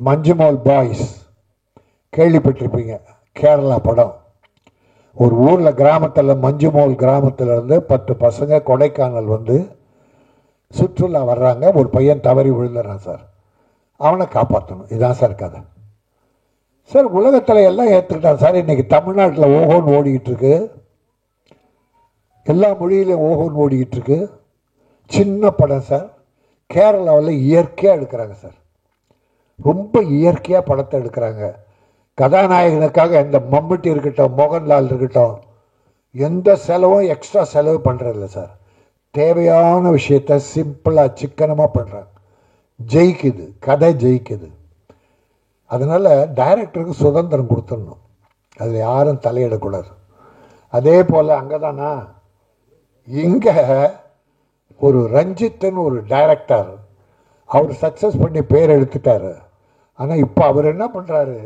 Manjummel boys கேள்விப்பட்டிருப்பீங்க. கேரளா படம். ஒரு ஊரில் கிராமத்தில் மஞ்சுமோல் கிராமத்தில் இருந்து 10 பசங்க கொடைக்கானல் வந்து சுற்றுலா வர்றாங்க. ஒரு பையன் தவறி விழுந்துடுறான் சார். அவனை காப்பாற்றணும். இதுதான் சார் கதை. சார் உலகத்தில் எல்லாம் ஏற்றுக்கிட்டான் சார். இன்னைக்கு தமிழ்நாட்டில் ஓஹோன்னு ஓடிக்கிட்டு இருக்கு. எல்லா மொழியிலையும் ஓஹோன்னு ஓடிக்கிட்டு இருக்கு. சின்ன படம் சார். கேரளாவில் இயற்கையாக எடுக்கிறாங்க சார். ரொம்ப இயற்கையாக படத்தை எடுக்கிறாங்க. கதாநாயகனுக்காக எந்த மம்முட்டி இருக்கட்டும், மோகன்லால் இருக்கட்டும், எந்த செலவும் எக்ஸ்ட்ரா செலவு பண்ணுறதில்ல சார். தேவையான விஷயத்த சிம்பிளாக சிக்கனமாக பண்ணுறாங்க. ஜெயிக்குது, கதை ஜெயிக்குது. அதனால் டைரக்டருக்கு சுதந்திரம் கொடுத்துடணும். அதில் யாரும் தலையிடக்கூடாது. அதே போல் அங்கே தானா இங்கே ஒரு ரஞ்சித்னு ஒரு டைரக்டர், அவர் சக்ஸஸ் பண்ணி பேர் எடுத்துட்டார். ஆனால் இப்போ அவர் என்ன பண்ணுறாரு,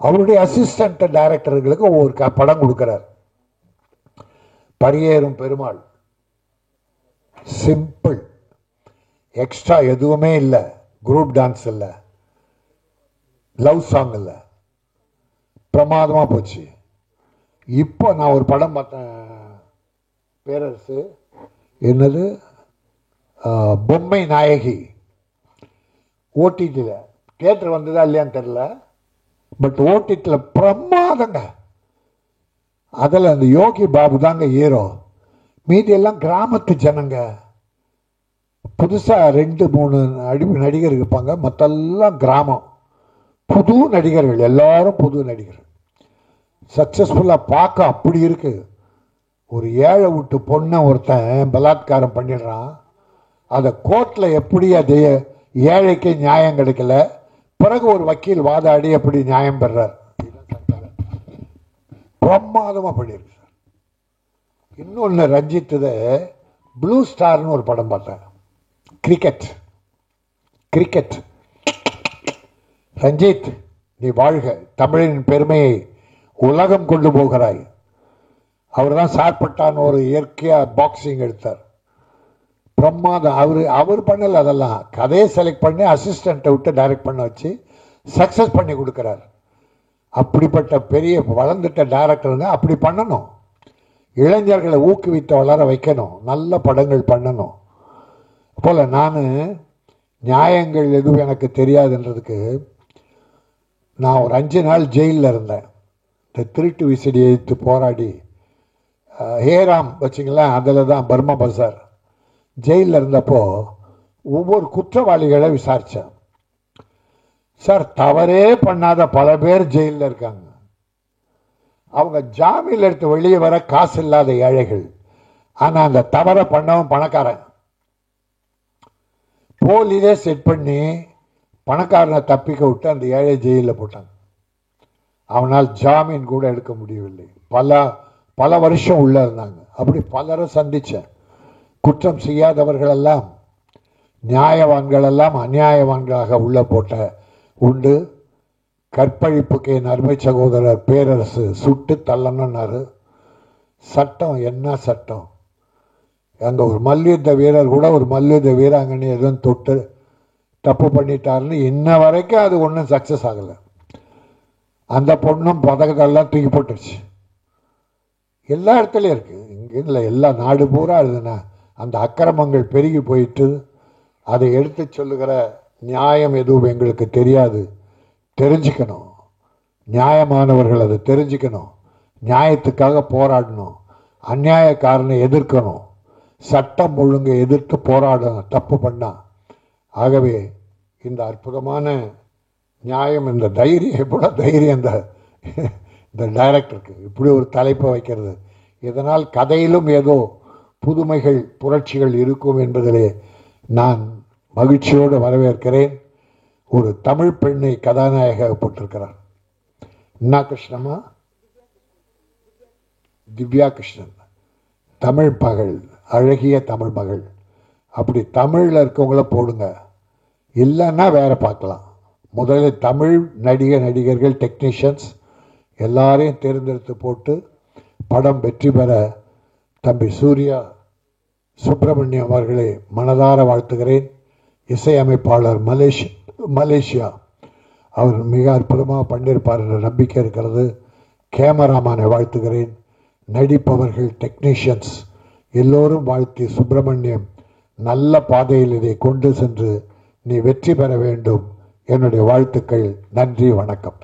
அவருடைய அசிஸ்டன்ட் டைரக்டர்களுக்கு ஒவ்வொரு படம் கொடுக்குறார். பரியேறும் பெருமாள் சிம்பிள், எக்ஸ்ட்ரா எதுவுமே இல்லை. குரூப் டான்ஸ் இல்லை, லவ் சாங் இல்லை, பிரமாதமாக போச்சு. இப்போ நான் ஒரு படம் பார்த்தேன், பேரரசு, என்னது பொம்மை நாயகி, ஓடிடியில். தியேட்டர் வந்ததா இல்லையான்னு தெரியல, பட் ஓடிடியில் பிரமாதங்க. அதில் அந்த யோகி பாபு தாங்க ஹீரோ. மீதி எல்லாம் கிராமத்து ஜனங்க. புதுசாக 2-3 நடிகர் இருப்பாங்க, மற்றெல்லாம் கிராமம். புது நடிகர்கள், எல்லாரும் புது நடிகர்கள். சக்ஸஸ்ஃபுல்லாக பார்க்க அப்படி இருக்கு. ஒரு ஏழை விட்டு பொண்ணை ஒருத்தன் பலாத்காரம் பண்ணிடுறான். அதை கோர்ட்டில் எப்படி அது ஏழைக்கு நியாயம் கிடைக்கல, பிறகு ஒரு வக்கீல் வாதாடி எப்படி நியாயம் பெறார். பிரமாதமாக பண்ணியிருக்கு சார். இன்னொன்று ரஞ்சித்து ப்ளூ ஸ்டார்னு ஒரு படம் பார்த்தேன். கிரிக்கெட். ரஞ்சித், நீ வாழ்க, தமிழின் பெருமையை உலகம் கொண்டு போகிறாய். அவர் தான் சார்பட்டான் ஒரு இயற்கையாக பாக்ஸிங் எடுத்தார். பிரமாதம். அவர் பண்ணல, அதெல்லாம் கதையை செலக்ட் பண்ணி அசிஸ்டண்ட்டை விட்டு டைரக்ட் பண்ண வச்சு சக்ஸஸ் பண்ணி கொடுக்குறார். அப்படிப்பட்ட பெரிய வளர்ந்துட்ட டைரக்டருங்க அப்படி பண்ணணும். இளைஞர்களை ஊக்குவித்து வளர வைக்கணும், நல்ல படங்கள் பண்ணணும். போல் நான் நியாயங்கள் எதுவும் எனக்கு தெரியாதுன்றதுக்கு நான் ஒரு 5 நாள் ஜெயிலில் இருந்தேன். இந்த திருட்டு விசிடி எடுத்து போராடி ஹேராம் வச்சிங்களேன், அதில் தான் பர்மா பசார். ஜெயிலில் இருந்தப்போ ஒவ்வொரு குற்றவாளிகளை விசாரித்தேன் சார். தவறே பண்ணாத பல பேர் ஜெயிலில் இருக்காங்க. அவங்க ஜாமீன் எடுத்து வெளியே வர காசு இல்லாத ஏழைகள். ஆனால் அந்த தவறை பண்ணவன் பணக்காரன். போலீஸே செட் பண்ணி பணக்காரனை தப்பிக்க விட்டு அந்த ஏழை ஜெயிலில் போட்டாங்க. அவனால் ஜாமீன் கூட எடுக்க முடியவில்லை. பல வருஷம் உள்ள இருந்தாங்க. அப்படி பலரை சந்தித்தேன். குற்றம் செய்யாதவர்களெல்லாம், நியாயவான்களெல்லாம் அநியாயவான்களாக உள்ள போட்ட உண்டு. கற்பழிப்புக்கு என் அருமை சகோதரர் பேரரசு சுட்டு தள்ளணுன்னாரு. சட்டம் என்ன சட்டம்? அங்கே ஒரு மல்யுத்த வீரர் கூட ஒரு மல்யுத்த வீராங்கனை எதுவும் தொட்டு தப்பு பண்ணிட்டாருன்னு இன்ன வரைக்கும் அது ஒன்றும் சக்ஸஸ் ஆகலை. அந்த பொண்ணும் பதக்கத்தெல்லாம் தூக்கி போட்டுருச்சு. எல்லா இடத்துலையும் இருக்குது. இங்கே இல்லை, எல்லா நாடு பூரா எழுதுனா அந்த அக்கிரமங்கள் பெருகி போயிட்டு அதை எடுத்து சொல்லுகிற நியாயம் எதுவும் எங்களுக்கு தெரியாது. தெரிஞ்சுக்கணும். நியாயமானவர்கள் அதை தெரிஞ்சுக்கணும். நியாயத்துக்காக போராடணும். அநியாயக்காரனை எதிர்க்கணும். சட்டம் ஒழுங்கை எதிர்த்து போராடணும் தப்பு பண்ணா. ஆகவே இந்த அற்புதமான நியாயம், இந்த தைரியம், எவ்வளோ தைரியம் இந்த டைரக்டருக்கு இப்படி ஒரு தலைப்பை வைக்கிறது. இதனால் கதையிலும் ஏதோ புதுமைகள், புரட்சிகள் இருக்கும் என்பதிலே நான் மகிழ்ச்சியோடு வரவேற்கிறேன். ஒரு தமிழ் பெண்ணை கதாநாயக போட்டிருக்கிறார். என்ன கிருஷ்ணமா? திவ்யா கிருஷ்ணன். தமிழ் மகள், அழகிய தமிழ் மகள். அப்படி தமிழில் இருக்கவங்கள போடுங்க, இல்லைன்னா வேற பார்க்கலாம். முதலில் தமிழ் நடிகர்கள், டெக்னீஷியன்ஸ் எல்லாரையும் தேர்ந்தெடுத்து போட்டு படம் வெற்றி பெற தம்பி சூர்யா சுப்பிரமணியம் அவர்களை மனதார வாழ்த்துகிறேன். இசையமைப்பாளர் மலேசியா அவர் மிக அற்புதமாக பண்ணியிருப்பார் என்ற நம்பிக்கை இருக்கிறது. கேமராமேனை வாழ்த்துகிறேன். நடிப்பவர்கள், டெக்னீஷியன்ஸ் எல்லோரும் வாழ்த்தி, சுப்பிரமணியம் நல்ல பாதையில் இதை கொண்டு சென்று நீ வெற்றி பெற வேண்டும். என்னுடைய வாழ்த்துக்கள். நன்றி, வணக்கம்.